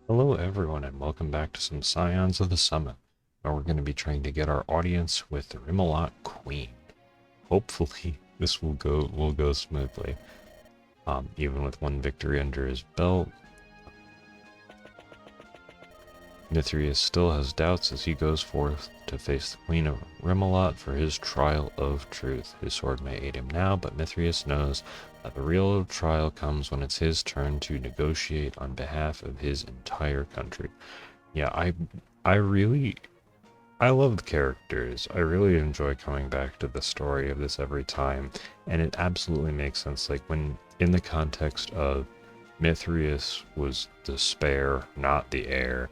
Hello everyone and welcome back to some Scions of the Summit, where we're going to be trying to get our audience with the Rimalot Queen. Hopefully this will go smoothly. Even with one victory under his belt, Mythrias still has doubts as he goes forth to face the Queen of Rimalot for his trial of truth. His sword may aid him now, but Mythrias knows that the real trial comes when it's his turn to negotiate on behalf of his entire country. Yeah, I love the characters. I really enjoy coming back to the story of this every time, and it absolutely makes sense. Like when in the context of Mithrius was the spare, not the heir,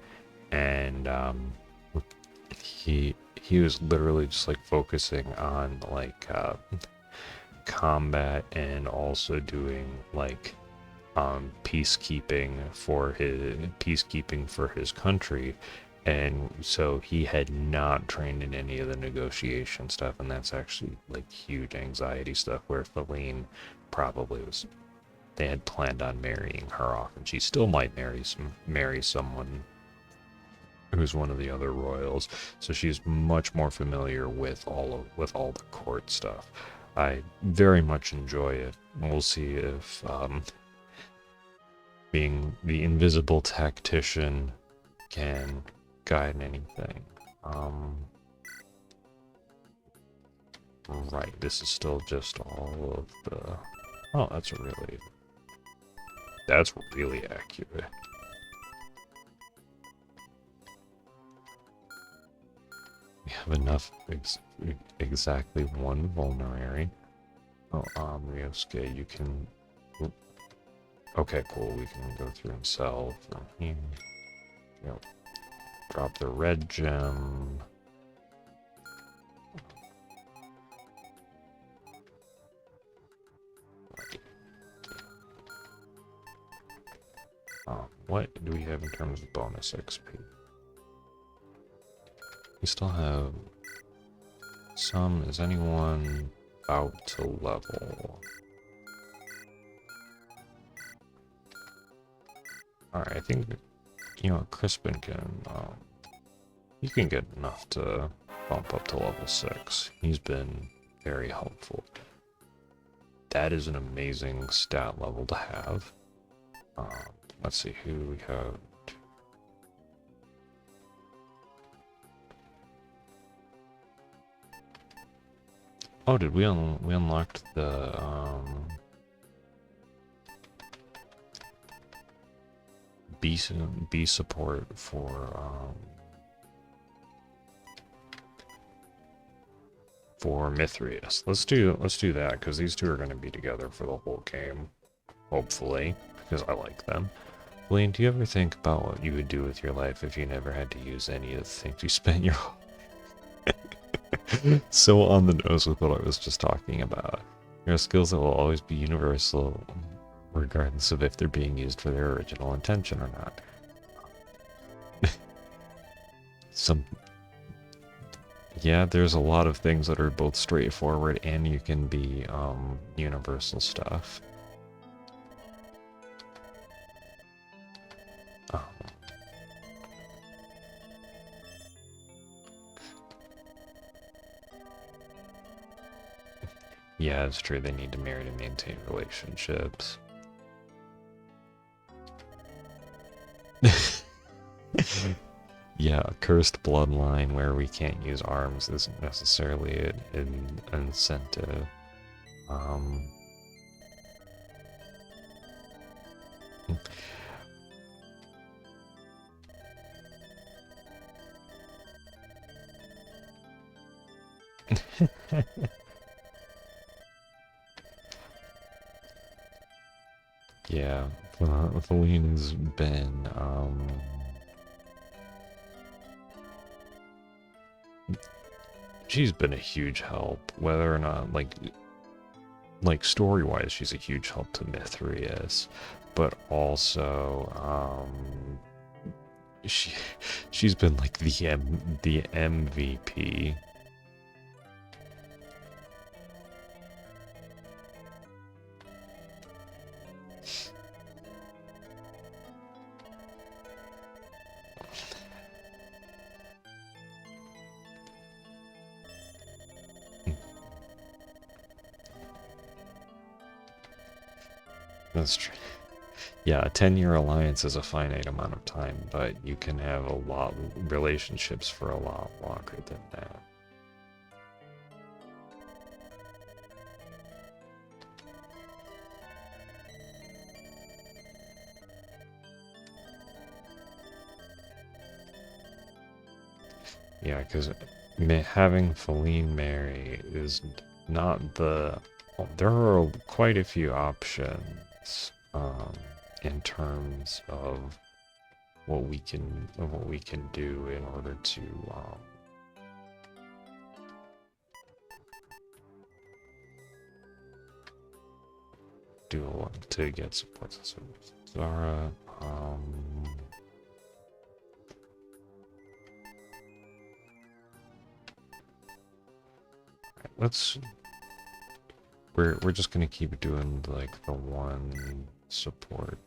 and he was literally just like focusing on like combat and also doing like peacekeeping for his country, and so he had not trained in any of the negotiation stuff, and that's actually like huge anxiety stuff where Feline probably was they had planned on marrying her off, and she still might marry someone who's one of the other royals, so she's much more familiar with all the court stuff. I very much enjoy it. We'll see if being the invisible tactician can guide anything. Right, this is still just all of the... Oh, that's really accurate. We have enough exactly one vulnerary. Oh, Ryosuke, you can... Okay, cool, we can go through himself from here. Yep. Drop the red gem. What do we have in terms of bonus XP? We still have some. Is anyone about to level? Alright, I think, Crispin can, he can get enough to bump up to level 6. He's been very helpful. That is an amazing stat level to have. Let's see who we have. Oh, did we unlocked the B support for Mythrias. Let's do that because these two are going to be together for the whole game, hopefully, because I like them. Blaine, do you ever think about what you would do with your life if you never had to use any of the things you spent your so on the nose with what I was just talking about? There are skills that will always be universal, regardless of if they're being used for their original intention or not. Yeah, there's a lot of things that are both straightforward and you can be universal stuff. Um, yeah, it's true. They need to marry to maintain relationships. Yeah, a cursed bloodline where we can't use arms isn't necessarily an incentive. Um, yeah, Feline's been she's been a huge help, whether or not like story-wise she's a huge help to Mythrias, but also she's been like the MVP. That's true. Yeah, a 10-year alliance is a finite amount of time, but you can have a lot relationships for a lot longer than that. Yeah, because having Feline marry is not the... Well, there are quite a few options in terms of what we can do in order to to get support. So Zara, let's we're just gonna keep doing like the one support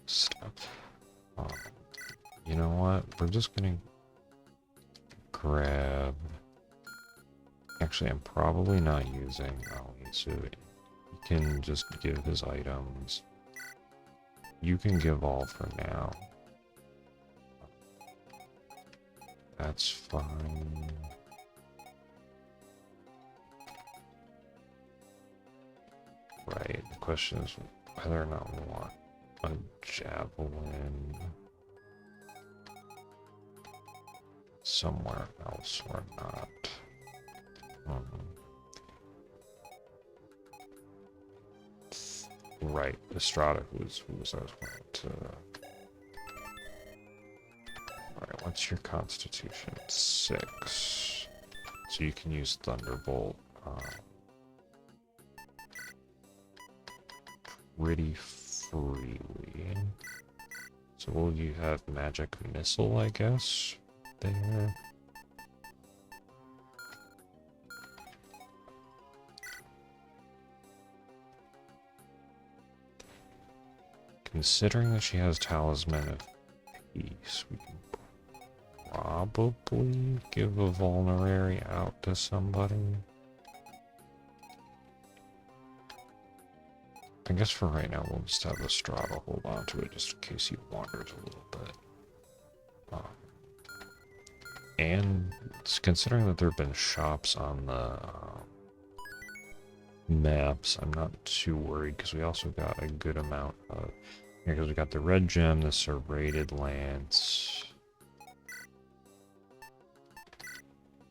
stuff. You know what? We're just gonna grab. Actually, I'm probably not using Ali, so he can just give his items. You can give all for now. That's fine. Right, the question is whether or not we want a javelin somewhere else or not. Right, Estrada, who was I was going to... Alright, what's your constitution? 6. So you can use Thunderbolt pretty freely. So will you have Magic Missile, I guess, there? Considering that she has Talisman of Peace, we can probably give a vulnerary out to somebody. I guess for right now we'll just have Estrada hold on to it just in case he wanders a little bit. And considering that there have been shops on the maps, I'm not too worried because we also got a good amount of... Because we got the red gem, the serrated lance.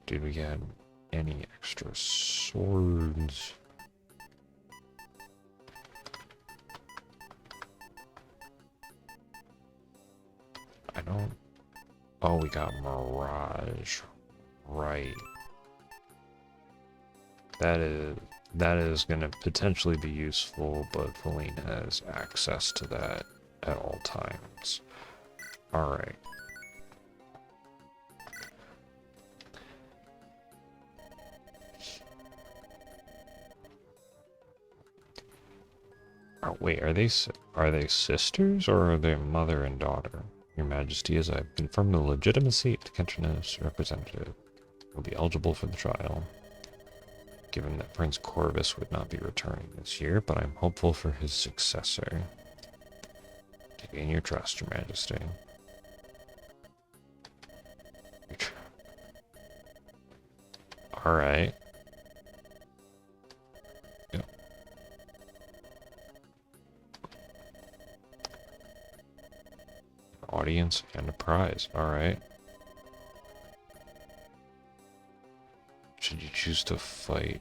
Did we get any extra swords? I don't... Oh, we got Mirage. Right. That is going to potentially be useful, but Feline has access to that at all times. Alright. Oh, wait, are they sisters or are they mother and daughter? Your Majesty, as I've confirmed the legitimacy of Kentrina's representative, will be eligible for the trial. Given that Prince Corvus would not be returning this year, but I'm hopeful for his successor. To gain your trust, Your Majesty. Alright. Yep. Audience and a prize. Alright. Should you choose to fight?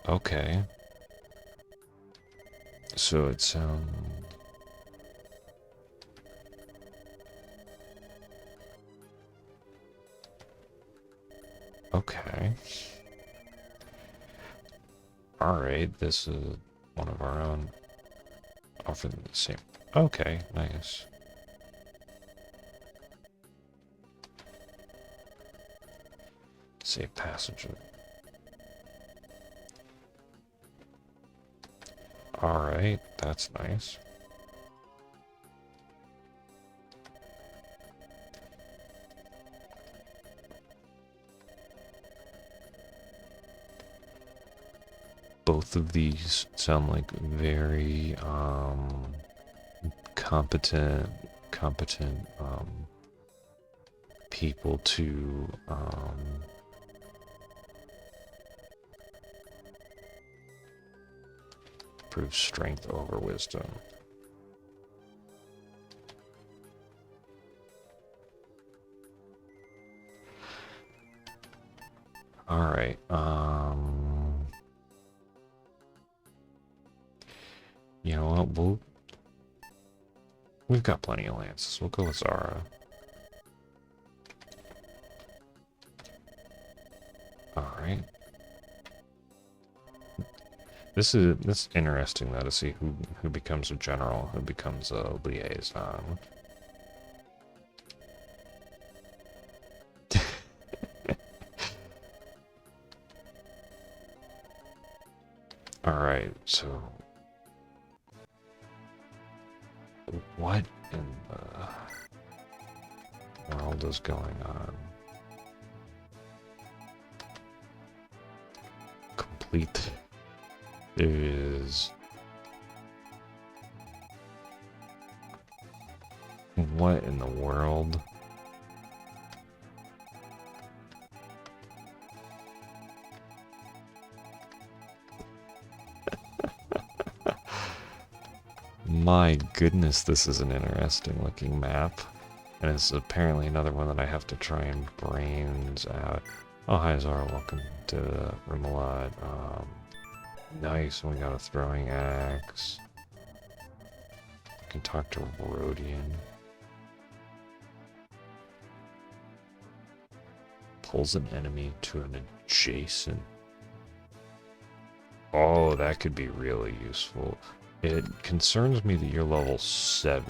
Okay. So it sounds... Okay. Alright, this is one of our own. Offer them the same. Okay, nice. Safe passage. Alright, that's nice. Both of these sound like very competent people to prove strength over wisdom. All right. You know what? We've got plenty of lances. We'll go with Zara. All right. This is interesting though to see who becomes a general, who becomes a liaison. All right, so what in the world is going on? Complete. There is. What in the world? My goodness, this is an interesting looking map. And it's apparently another one that I have to try and brains out. Oh, hi Zara, welcome to Rimalot. Nice, we got a throwing axe. I can talk to Rhodian. Pulls an enemy to an adjacent. Oh, that could be really useful. It concerns me that you're level 7.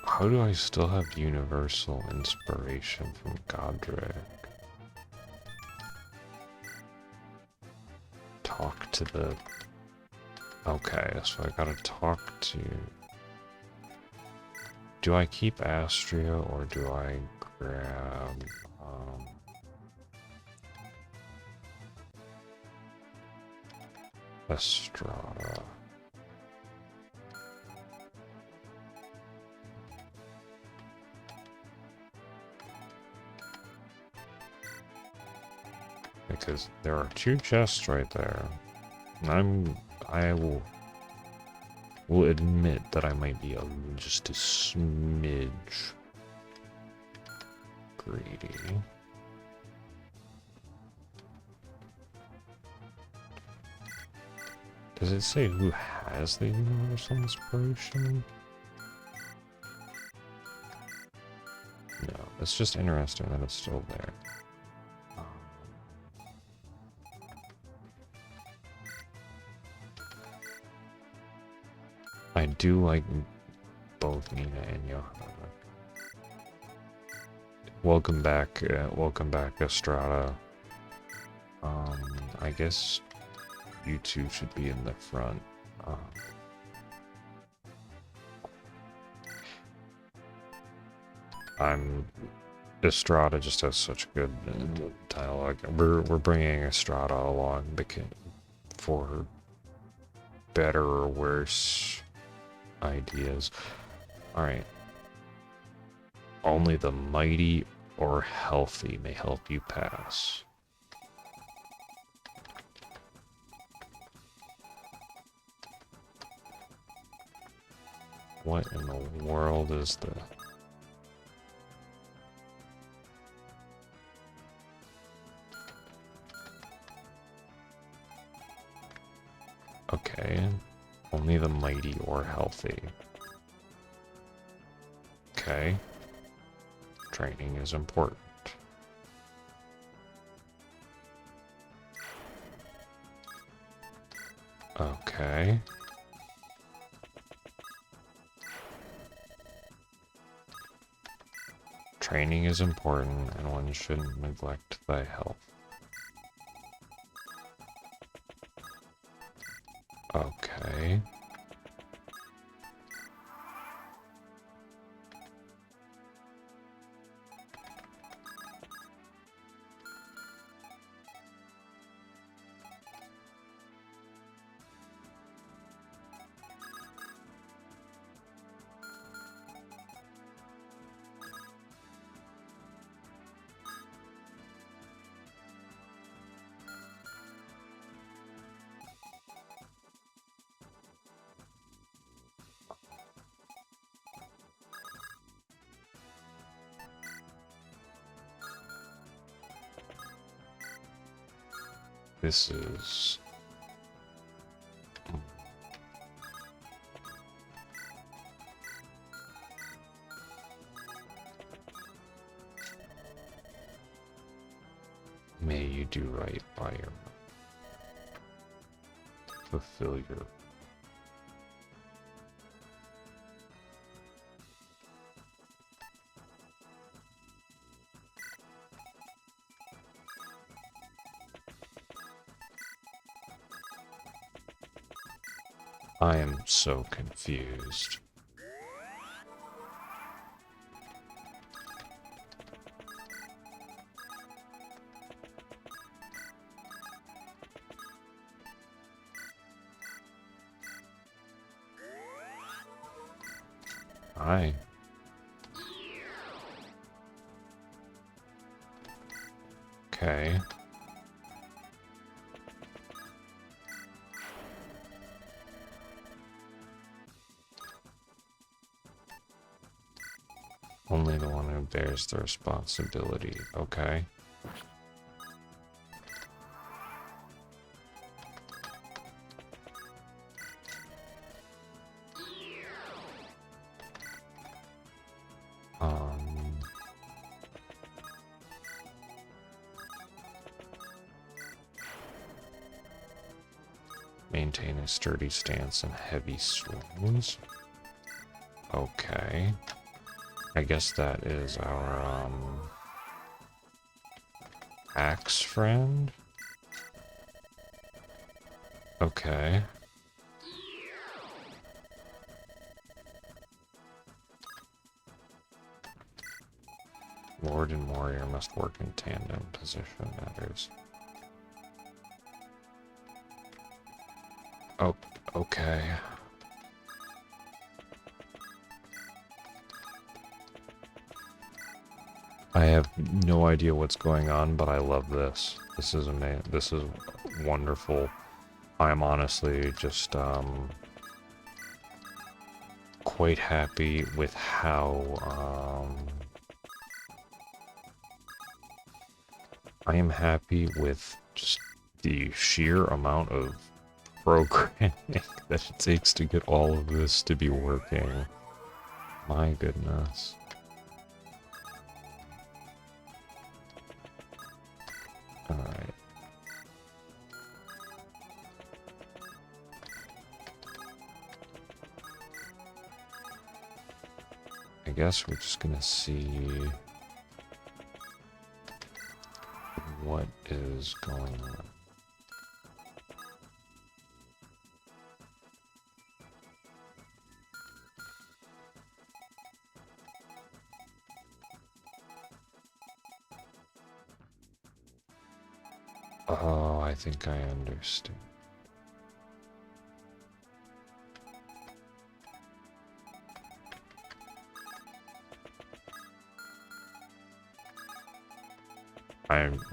How do I still have universal inspiration from Godric? Talk to the... Okay, so I gotta talk to... Do I keep Astria or do I grab... Estrada? Because there are 2 chests right there. And I will admit that I might be just a smidge greedy. Does it say who has the universal inspiration? No, it's just interesting that it's still there. I do like both Nina and Johanna. Welcome back, Estrada. I guess you two should be in the front. Estrada just has such good dialogue. We're bringing Estrada along because for her better or worse ideas. All right. Only the mighty or healthy may help you pass. What in the world is the... Okay. Only the mighty or healthy. Okay. Training is important. Okay. Training is important, and one shouldn't neglect thy health. Okay. This is... May you do right by your... Fulfill your... I am so confused. Hi. Okay. Only the one who bears the responsibility. Okay. Maintain a sturdy stance and heavy swings. Okay. I guess that is our, axe friend? Okay. Lord and warrior must work in tandem. Position matters. Oh, okay. I have no idea what's going on, but I love this. This is amazing. This is wonderful. I'm honestly just quite happy with how I am happy with just the sheer amount of programming that it takes to get all of this to be working. My goodness. Alright. I guess we're just gonna see what is going on. Oh, I think I understand.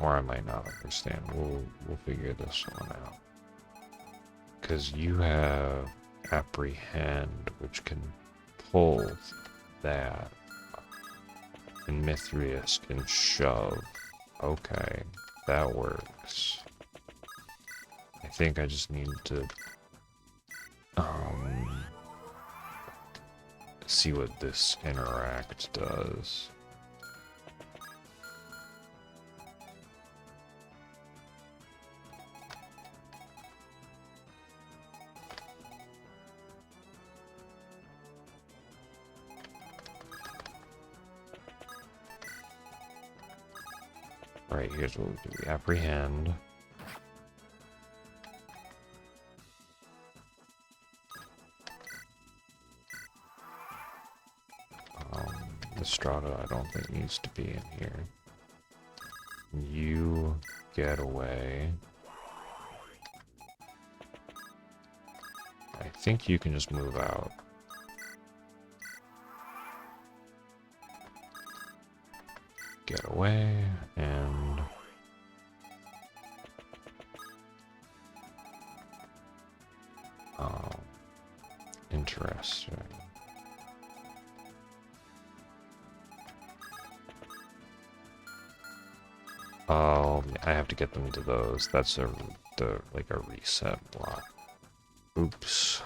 Or I might not understand. We'll figure this one out. Because you have apprehend, which can pull that, and Mythrias can shove. Okay, that works. I think I just need to see what this interact does. Alright, here's what we do. We apprehend. The Strata I don't think needs to be in here. You get away. I think you can just move out. Get away, and interesting. Oh, I have to get them to those. That's like a reset block. Oops.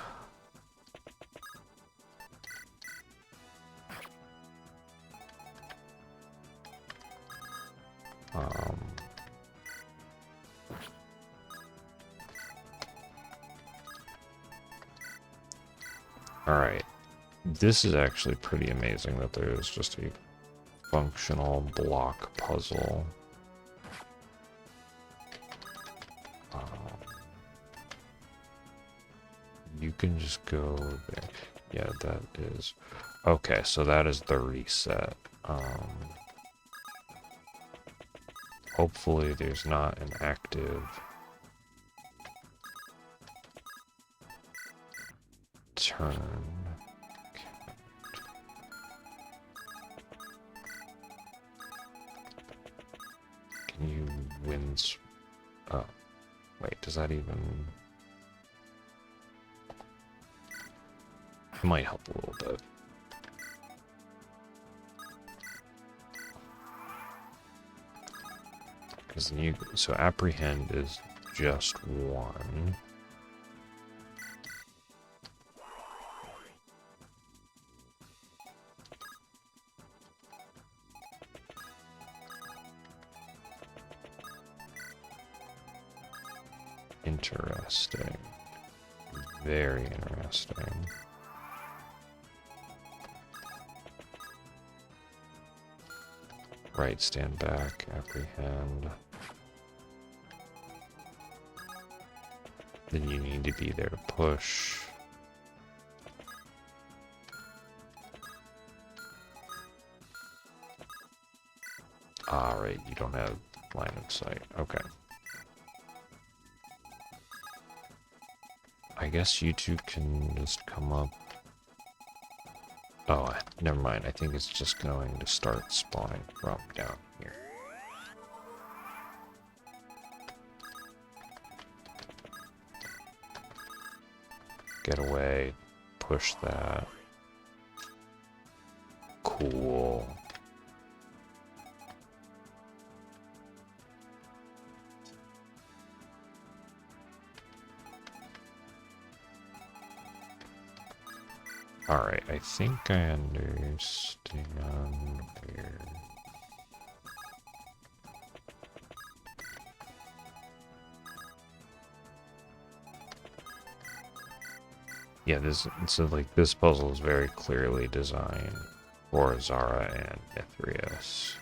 Alright. This is actually pretty amazing that there is just a functional block puzzle. You can just go there. Yeah, that is... Okay, so that is the reset. Hopefully there's not an active turn. Can you win? Oh, wait, does that even... It might help a little bit. Because so apprehend is just one. Interesting. Very interesting. Right, stand back, apprehend. Then you need to be there to push. Alright, you don't have line of sight. Okay. I guess you two can just come up. Oh, never mind. I think it's just going to start spawning from down here. Get away. Push that. Cool. Alright, I think I understand where... Yeah, so like this puzzle is very clearly designed for Zara and Mythrias.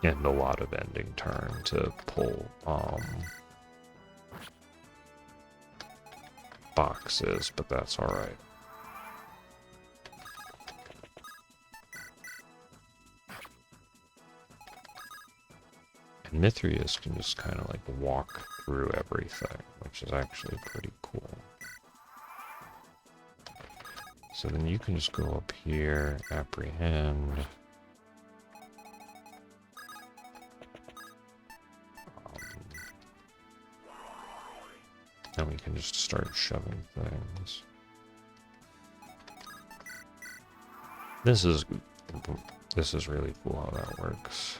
And a lot of ending turn to pull boxes, but that's alright. And Mythrias can just kind of like walk through everything, which is actually pretty cool. So then you can just go up here, apprehend. Then we can just start shoving things. This is really cool how that works.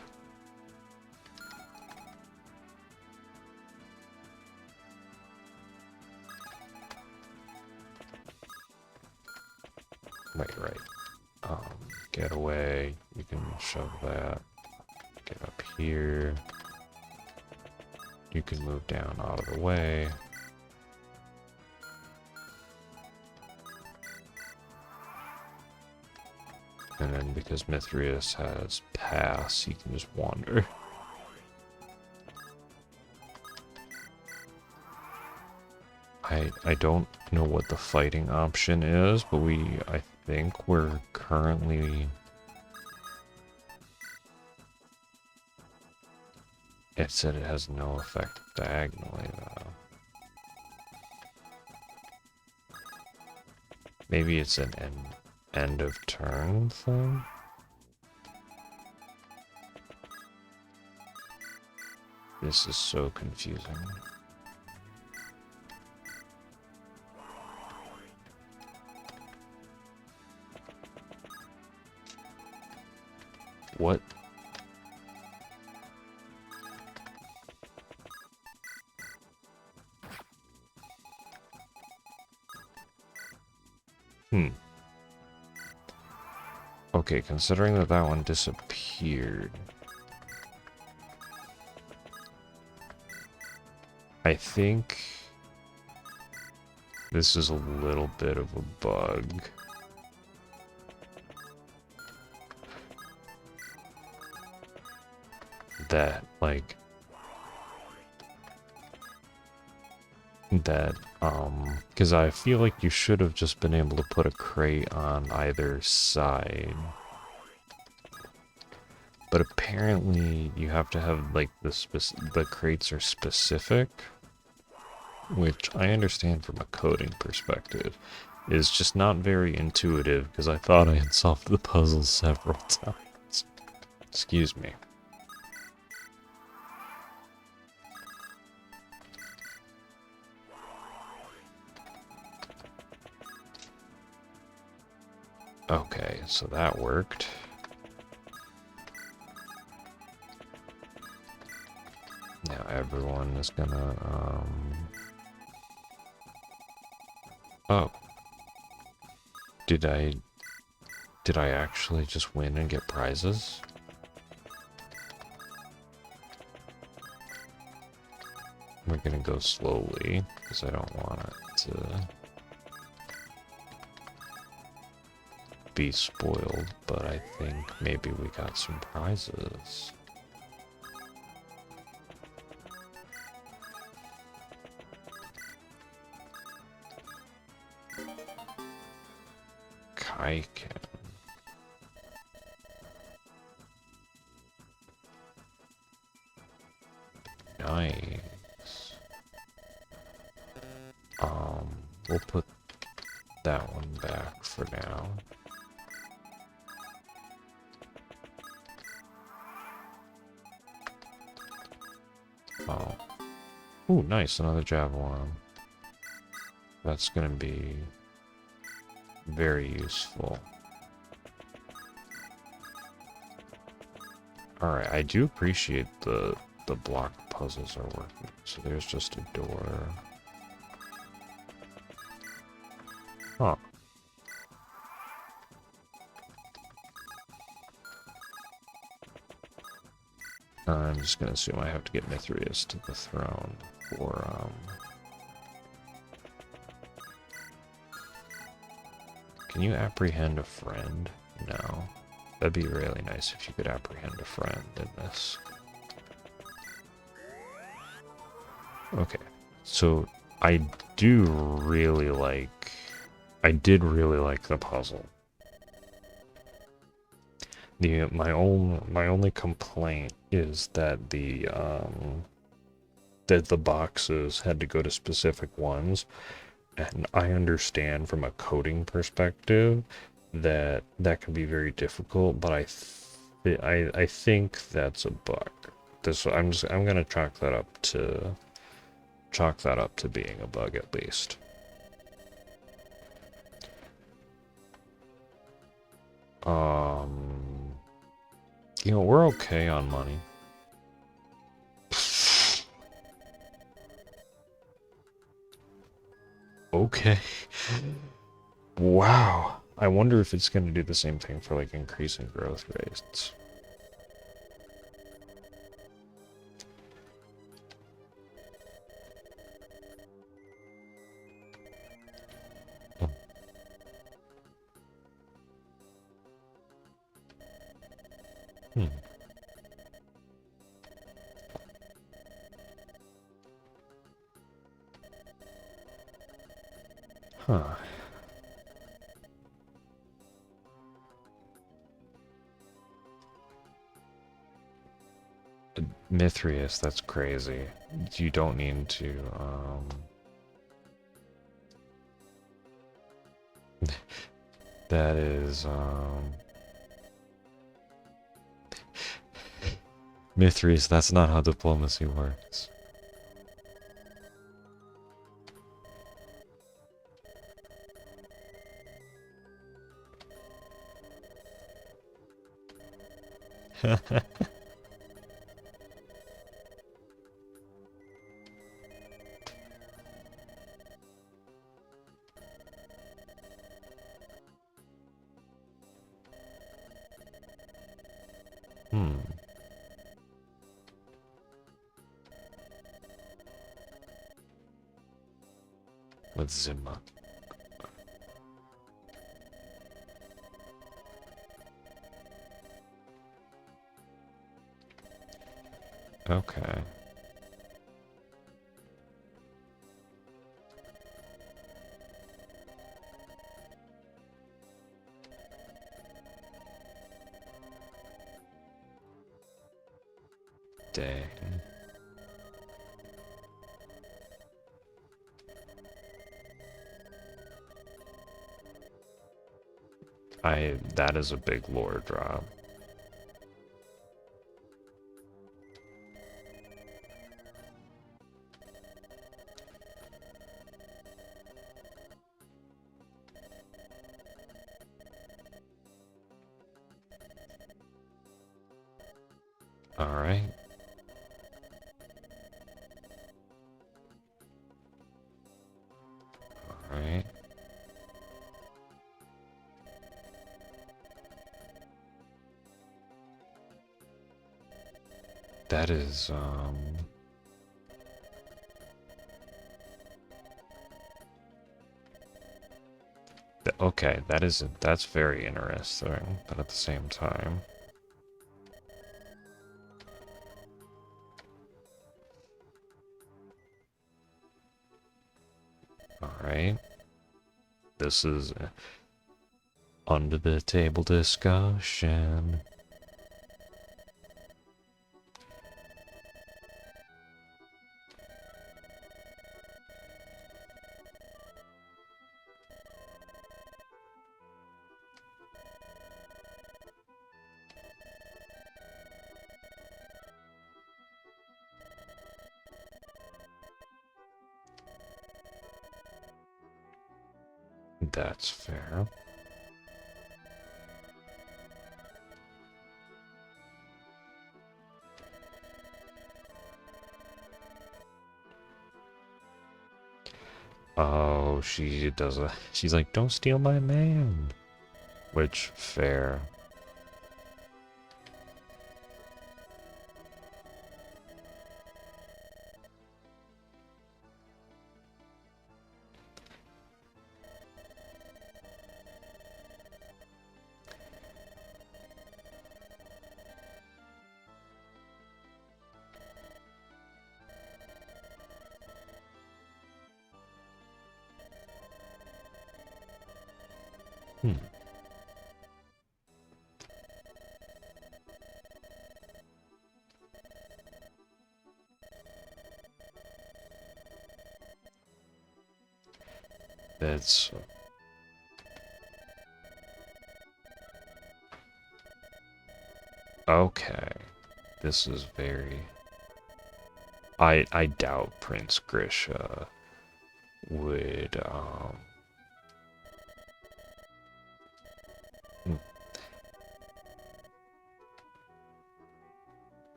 Right. Get away. You can shove that. Get up here. You can move down out of the way. And then because Mythrias has pass, he can just wander. I don't know what the fighting option is, but I think we're currently... It said it has no effect diagonally, though. Maybe it's an end of turn thing? This is so confusing. What? Okay, considering that one disappeared, I think this is a little bit of a bug. That, like, because I feel like you should have just been able to put a crate on either side. But apparently you have to have, like, the crates are specific, which I understand from a coding perspective is just not very intuitive, because I thought I had solved the puzzle several times. Excuse me. Okay, so that worked. Now everyone is gonna, Oh. Did I actually just win and get prizes? We're gonna go slowly, because I don't want it to be spoiled, but I think maybe we got some prizes. Kaiken. Nice. We'll put that one back for now. Oh. Ooh, nice, another javelin. That's gonna be very useful. Alright, I do appreciate the block puzzles are working. So there's just a door. Huh. I'm just gonna assume I have to get Mythrias to the throne for, Can you apprehend a friend? No. That'd be really nice if you could apprehend a friend in this. Okay. So, I did really like the puzzle. My only complaint is that the boxes had to go to specific ones, and I understand from a coding perspective that can be very difficult, but I think that's a bug. I'm gonna chalk that up to being a bug at least. You know, we're okay on money. Okay. Wow. I wonder if it's going to do the same thing for, like, increasing growth rates. Hmm. Huh. Mythrias, that's crazy. You don't need to, that is, Mythrias, that's not how diplomacy works. Hmm. With Zimma. Okay. Dang. That is a big lore drop. Alright. Alright. That is, okay, that's very interesting, but at the same time. Alright. This is under the table discussion. That's fair. Oh, she's like, don't steal my man. Which, fair. Hmm. That's okay. This is very. I doubt Prince Grisha would hmm.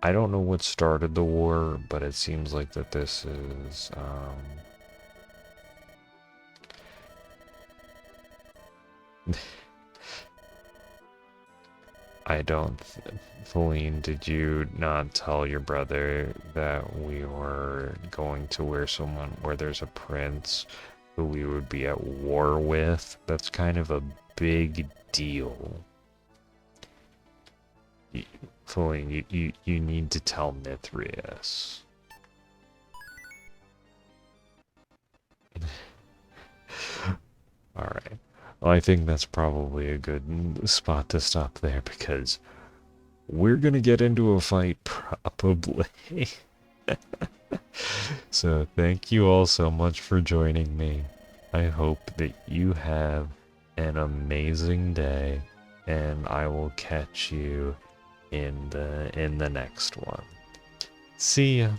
I don't know what started the war, but it seems like that this is I don't. Feline, did you not tell your brother that we were going to where there's a prince who we would be at war with? That's kind of a big deal. Feline, you need to tell Mythrias. Alright. Well, I think that's probably a good spot to stop there because we're gonna get into a fight probably. So thank you all so much for joining me. I hope that you have an amazing day, and I will catch you in the next one. See ya.